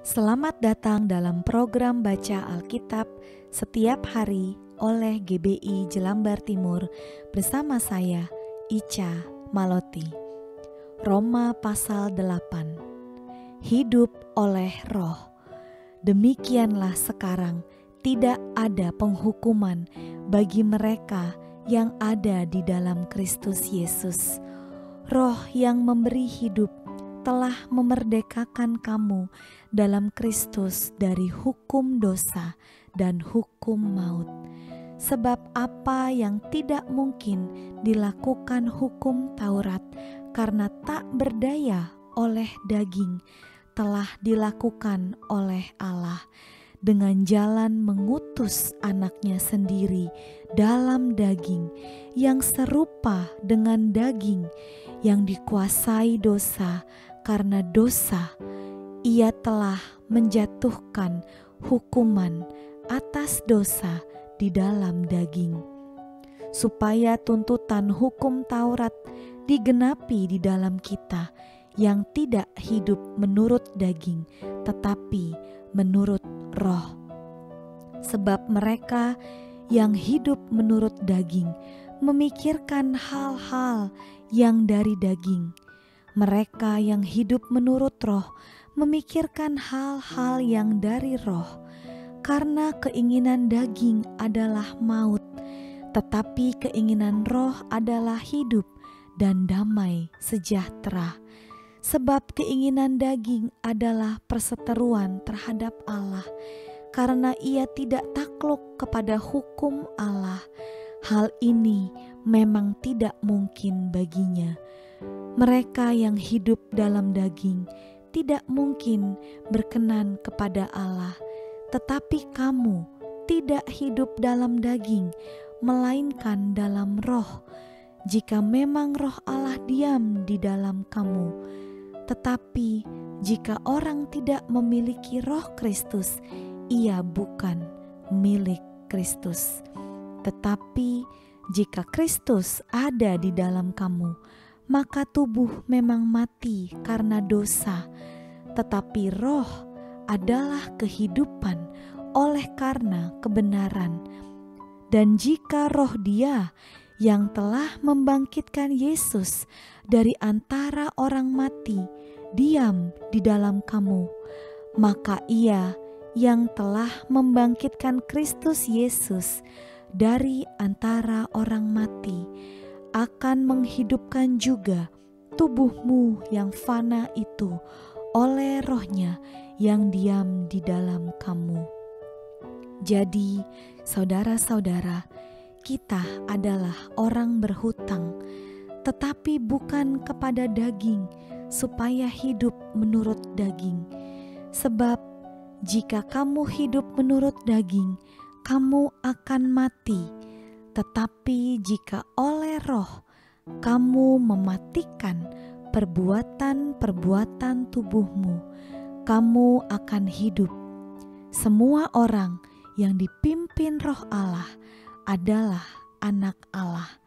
Selamat datang dalam program Baca Alkitab setiap hari oleh GBI Jelambar Timur bersama saya, Ica Maloti. Roma pasal 8. Hidup oleh Roh. Demikianlah sekarang tidak ada penghukuman bagi mereka yang ada di dalam Kristus Yesus. Roh yang memberi hidup telah memerdekakan kamu dalam Kristus dari hukum dosa dan hukum maut. Sebab apa yang tidak mungkin dilakukan hukum Taurat karena tak berdaya oleh daging, telah dilakukan oleh Allah dengan jalan mengutus anaknya sendiri dalam daging yang serupa dengan daging yang dikuasai dosa. Karena dosa, ia telah menjatuhkan hukuman atas dosa di dalam daging, supaya tuntutan hukum Taurat digenapi di dalam kita yang tidak hidup menurut daging, tetapi menurut Roh. Sebab mereka yang hidup menurut daging memikirkan hal-hal yang dari daging. Mereka yang hidup menurut Roh memikirkan hal-hal yang dari Roh, karena keinginan daging adalah maut, tetapi keinginan Roh adalah hidup dan damai sejahtera. Sebab keinginan daging adalah perseteruan terhadap Allah, karena ia tidak takluk kepada hukum Allah. Hal ini memang tidak mungkin baginya. Mereka yang hidup dalam daging tidak mungkin berkenan kepada Allah, tetapi kamu tidak hidup dalam daging, melainkan dalam Roh, jika memang Roh Allah diam di dalam kamu. Tetapi jika orang tidak memiliki Roh Kristus, ia bukan milik Kristus. Tetapi jika Kristus ada di dalam kamu, maka tubuh memang mati karena dosa, tetapi roh adalah kehidupan oleh karena kebenaran. Dan jika roh Dia yang telah membangkitkan Yesus dari antara orang mati diam di dalam kamu, maka Ia yang telah membangkitkan Kristus Yesus dari antara orang mati akan menghidupkan juga tubuhmu yang fana itu oleh Roh-Nya yang diam di dalam kamu. Jadi, saudara-saudara, kita adalah orang berhutang, tetapi bukan kepada daging, supaya hidup menurut daging. Sebab jika kamu hidup menurut daging, kamu akan mati. Tetapi jika oleh Roh kamu mematikan perbuatan-perbuatan tubuhmu, kamu akan hidup. Semua orang yang dipimpin Roh Allah adalah anak Allah.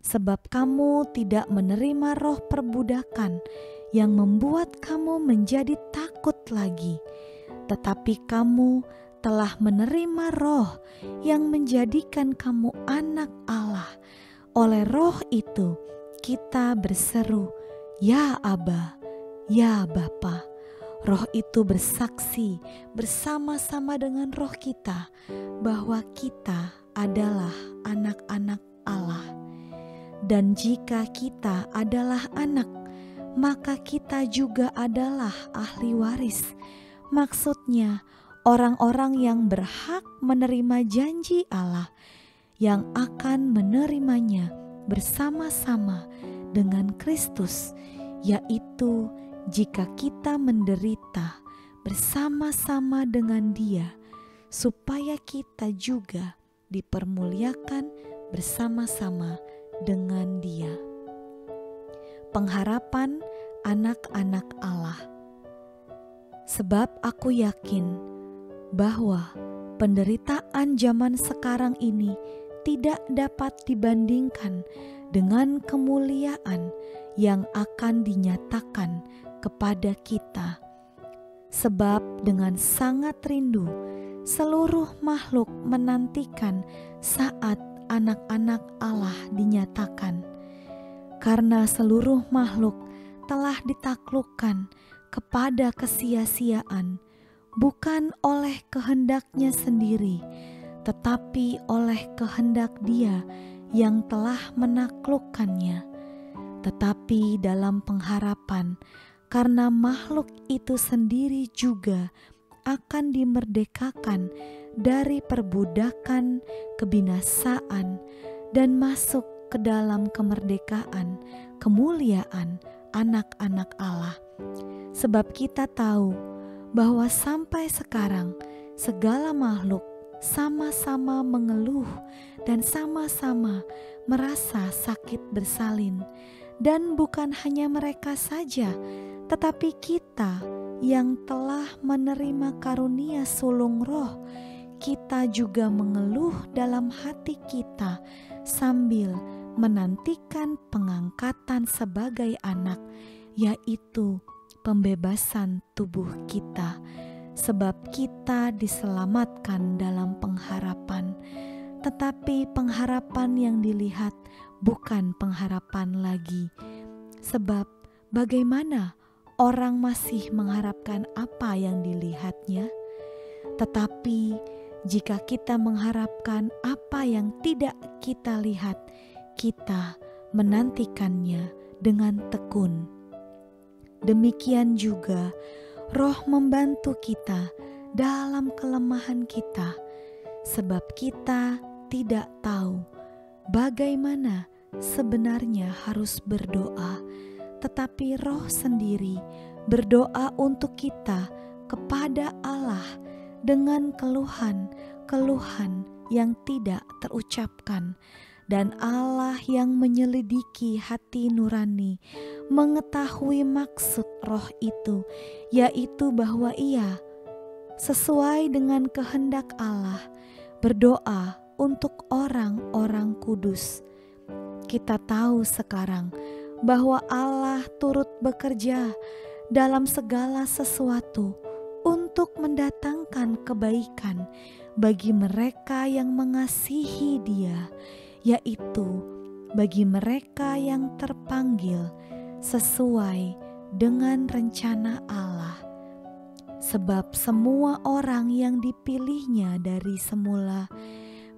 Sebab kamu tidak menerima roh perbudakan yang membuat kamu menjadi takut lagi, tetapi kamu telah menerima Roh yang menjadikan kamu anak Allah. Oleh Roh itu kita berseru, "Ya Aba, ya Bapa." Roh itu bersaksi bersama-sama dengan roh kita bahwa kita adalah anak-anak Allah. Dan jika kita adalah anak, maka kita juga adalah ahli waris. Maksudnya, orang-orang yang berhak menerima janji Allah, yang akan menerimanya bersama-sama dengan Kristus, yaitu jika kita menderita bersama-sama dengan Dia, supaya kita juga dipermuliakan bersama-sama dengan Dia. Pengharapan anak-anak Allah. Sebab aku yakin bahwa penderitaan zaman sekarang ini tidak dapat dibandingkan dengan kemuliaan yang akan dinyatakan kepada kita. Sebab dengan sangat rindu seluruh makhluk menantikan saat anak-anak Allah dinyatakan. Karena seluruh makhluk telah ditaklukkan kepada kesia-siaan, bukan oleh kehendaknya sendiri, tetapi oleh kehendak Dia yang telah menaklukkannya. Tetapi dalam pengharapan, karena makhluk itu sendiri juga akan dimerdekakan dari perbudakan kebinasaan dan masuk ke dalam kemerdekaan kemuliaan anak-anak Allah. Sebab kita tahu bahwa sampai sekarang segala makhluk sama-sama mengeluh dan sama-sama merasa sakit bersalin. Dan bukan hanya mereka saja, tetapi kita yang telah menerima karunia sulung roh, kita juga mengeluh dalam hati kita sambil menantikan pengangkatan sebagai anak, yaitu pembebasan tubuh kita. Sebab kita diselamatkan dalam pengharapan, tetapi pengharapan yang dilihat bukan pengharapan lagi. Sebab bagaimana orang masih mengharapkan apa yang dilihatnya? Tetapi jika kita mengharapkan apa yang tidak kita lihat, kita menantikannya dengan tekun. Demikian juga Roh membantu kita dalam kelemahan kita, sebab kita tidak tahu bagaimana sebenarnya harus berdoa, tetapi Roh sendiri berdoa untuk kita kepada Allah dengan keluhan-keluhan yang tidak terucapkan. Dan Allah yang menyelidiki hati nurani mengetahui maksud Roh itu, yaitu bahwa Ia sesuai dengan kehendak Allah berdoa untuk orang-orang kudus. Kita tahu sekarang bahwa Allah turut bekerja dalam segala sesuatu untuk mendatangkan kebaikan bagi mereka yang mengasihi Dia, yaitu bagi mereka yang terpanggil sesuai dengan rencana Allah. Sebab semua orang yang dipilihnya dari semula,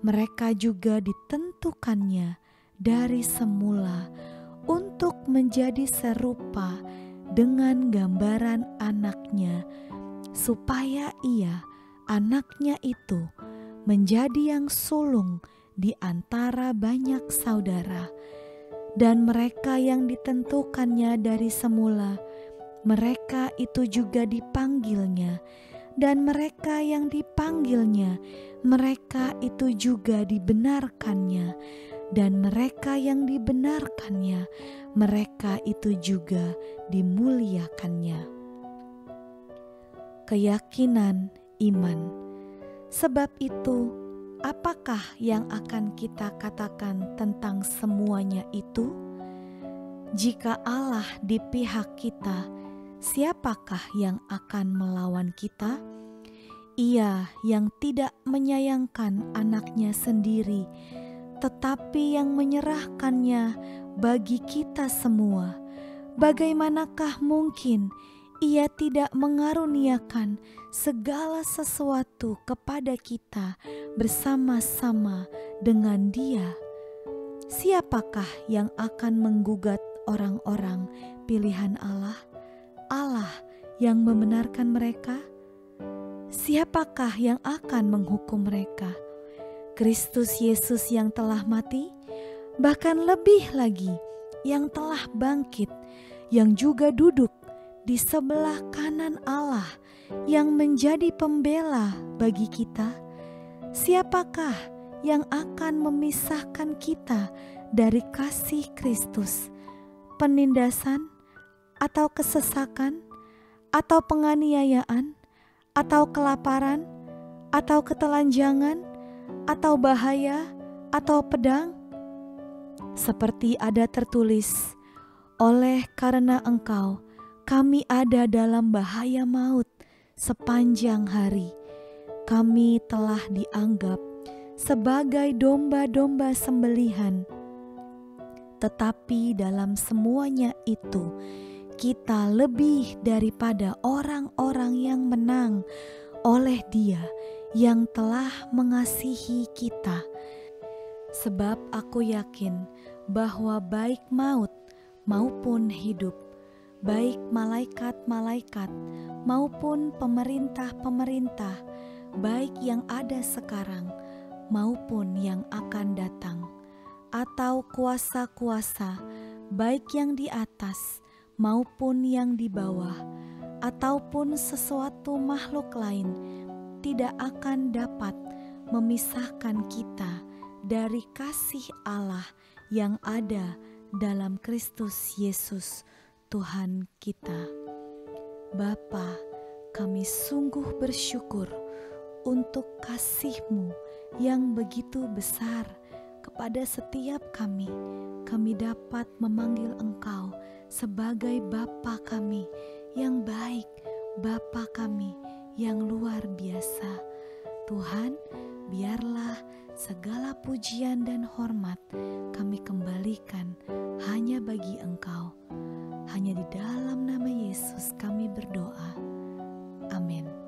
mereka juga ditentukannya dari semula untuk menjadi serupa dengan gambaran anaknya, supaya Ia, anaknya itu, menjadi yang sulung di antara banyak saudara. Dan mereka yang ditentukannya dari semula, mereka itu juga dipanggilnya. Dan mereka yang dipanggilnya, mereka itu juga dibenarkannya. Dan mereka yang dibenarkannya, mereka itu juga dimuliakannya. Keyakinan iman. Sebab itu, apakah yang akan kita katakan tentang semuanya itu? Jika Allah di pihak kita, siapakah yang akan melawan kita? Ia yang tidak menyayangkan anaknya sendiri, tetapi yang menyerahkannya bagi kita semua. Bagaimanakah mungkin Ia tidak mengaruniakan segala sesuatu kepada kita bersama-sama dengan Dia? Siapakah yang akan menggugat orang-orang pilihan Allah? Allah yang membenarkan mereka? Siapakah yang akan menghukum mereka? Kristus Yesus yang telah mati, bahkan lebih lagi yang telah bangkit, yang juga duduk di sebelah kanan Allah, yang menjadi pembela bagi kita. Siapakah yang akan memisahkan kita dari kasih Kristus? Penindasan, atau kesesakan, atau penganiayaan, atau kelaparan, atau ketelanjangan, atau bahaya, atau pedang? Seperti ada tertulis, oleh karena Engkau kami ada dalam bahaya maut sepanjang hari kami telah dianggap sebagai domba-domba sembelihan. Tetapi dalam semuanya itu, kita lebih daripada orang-orang yang menang oleh Dia yang telah mengasihi kita. Sebab aku yakin bahwa baik maut maupun hidup, baik malaikat-malaikat maupun pemerintah-pemerintah, baik yang ada sekarang maupun yang akan datang, atau kuasa-kuasa, baik yang di atas maupun yang di bawah, ataupun sesuatu makhluk lain, tidak akan dapat memisahkan kita dari kasih Allah yang ada dalam Kristus Yesus Tuhan kita. Bapa, kami sungguh bersyukur untuk kasih-Mu yang begitu besar kepada setiap kami. Kami dapat memanggil Engkau sebagai Bapa kami yang baik, Bapa kami yang luar biasa. Tuhan, biarlah segala pujian dan hormat kami kembalikan hanya bagi Engkau. Hanya di dalam nama Yesus kami berdoa. Amin.